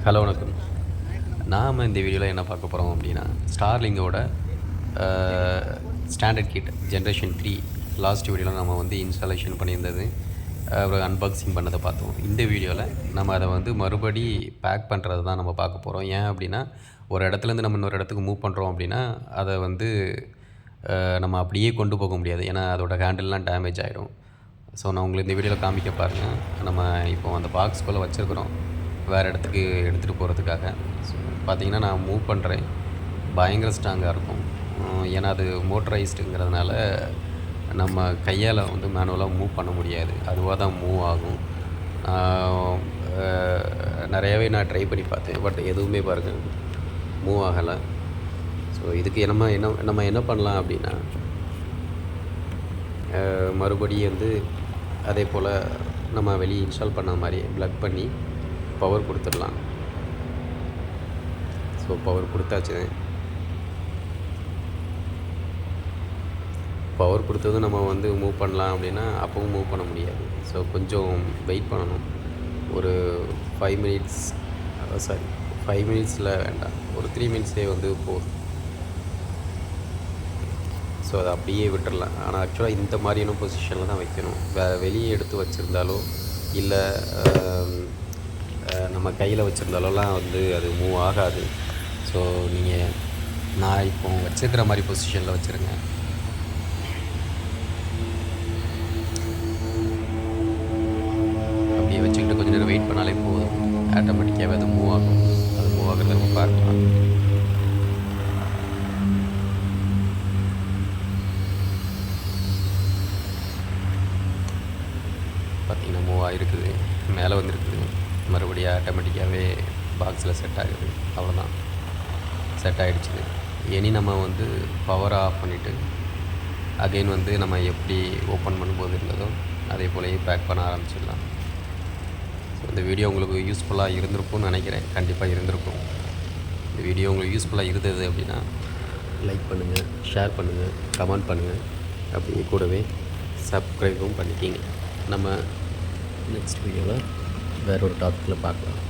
Hello வணக்கம். நாம் இந்த வீடியோவில் என்ன பார்க்க போகிறோம் அப்படின்னா, ஸ்டார்லிங்கோட ஸ்டாண்டர்ட் கிட் ஜென்ரேஷன் 3 லாஸ்ட் வீடியோவில் நம்ம வந்து இன்ஸ்டாலேஷன் பண்ணியிருந்தது, ஒரு அன்பாக்சிங் பண்ணதை பார்த்தோம். இந்த வீடியோவில் நம்ம அதை வந்து மறுபடி பேக் பண்ணுறது தான் நம்ம பார்க்க போகிறோம். ஏன் அப்படின்னா, ஒரு இடத்துலேருந்து நம்ம இன்னொரு இடத்துக்கு மூவ் பண்ணுறோம் அப்படின்னா, அதை வந்து நம்ம அப்படியே கொண்டு போக முடியாது. ஏன்னா அதோட ஹேண்டில்லாம் டேமேஜ் ஆகிடும். ஸோ நான் உங்களுக்கு இந்த வீடியோவில் காமிக்க பாருங்கள். நம்ம இப்போ அந்த பாக்ஸ்குள்ளே வச்சுருக்குறோம் வேறு இடத்துக்கு எடுத்துகிட்டு போகிறதுக்காக. ஸோ பார்த்திங்கன்னா நான் மூவ் பண்ணுறேன், பயங்கர ஸ்ட்ராங்காக இருக்கும். ஏன்னா அது மோட்டரைஸ்டுங்கிறதுனால நம்ம கையால் வந்து மேனுவலாக மூவ் பண்ண முடியாது, அதுவாக தான் மூவ் ஆகும். நிறையாவே நான் ட்ரை பண்ணி பார்த்தேன், பட் எதுவுமே பாருங்கள் மூவ் ஆகலை. ஸோ இதுக்கு நம்ம என்ன பண்ணலாம் அப்படின்னா, மறுபடியும் வந்து அதே போல் நம்ம வெளியே இன்ஸ்டால் பண்ண மாதிரி ப்ளக் பண்ணி பவர் கொடுத்துடலாம். ஸோ பவர் கொடுத்தாச்சு. பவர் கொடுத்ததும் நம்ம வந்து மூவ் பண்ணலாம் அப்படின்னா அப்பவும் மூவ் பண்ண முடியாது. ஸோ கொஞ்சம் வெயிட் பண்ணணும். ஒரு 5 மினிட்ஸ், 5 மினிட்ஸில் வேண்டாம், ஒரு 3 மினிட்ஸே வந்து போதும். ஸோ அதை அப்படியே விட்டுடலாம். ஆனால் ஆக்சுவலாக இந்த மாதிரியான பொசிஷனில் தான் வைக்கணும். வெளியே எடுத்து வச்சுருந்தாலோ இல்லை நம்ம கையில் வச்சுருந்தாலோலாம் வந்து அது மூவ் ஆகாது. ஸோ நான் இப்போ வச்சுருக்கிற மாதிரி பொசிஷனில் வச்சுருங்க. அப்படியே வச்சுக்கிட்டு கொஞ்சம் நேரம் வெயிட் பண்ணாலே போதும், ஆட்டோமேட்டிக்காகவே அது மூவ் ஆகும். அது மூவ் ஆகிறத நம்ம பார்க்கலாம். பார்த்திங்கன்னா மூவ் ஆகிருக்குது, மேலே வந்துருக்குது. மறுபடியும் ஆட்டோமேட்டிக்காகவே பாக்ஸில் செட் ஆகுது. அவ்வளோதான், செட் ஆகிடுச்சு. இனி நம்ம வந்து பவரை ஆஃப் பண்ணிவிட்டு அகைன் வந்து நம்ம எப்படி ஓப்பன் பண்ணும்போது இருந்ததோ அதே போலயே பேக் பண்ண ஆரம்பிச்சிடலாம். ஸோ இந்த வீடியோ உங்களுக்கு யூஸ்ஃபுல்லாக இருந்திருக்கும்னு நினைக்கிறேன். கண்டிப்பாக இருந்திருக்கும். இந்த வீடியோ உங்களுக்கு யூஸ்ஃபுல்லாக இருந்தது அப்படின்னா லைக் பண்ணுங்கள், ஷேர் பண்ணுங்கள், கமெண்ட் பண்ணுங்கள். அப்படியே கூடவே சப்ஸ்கிரைபும் பண்ணிக்கிங்க. நம்ம நெக்ஸ்ட் வீடியோவில் வேற ஒரு டாப்பிக்கில் பார்க்கலாம்.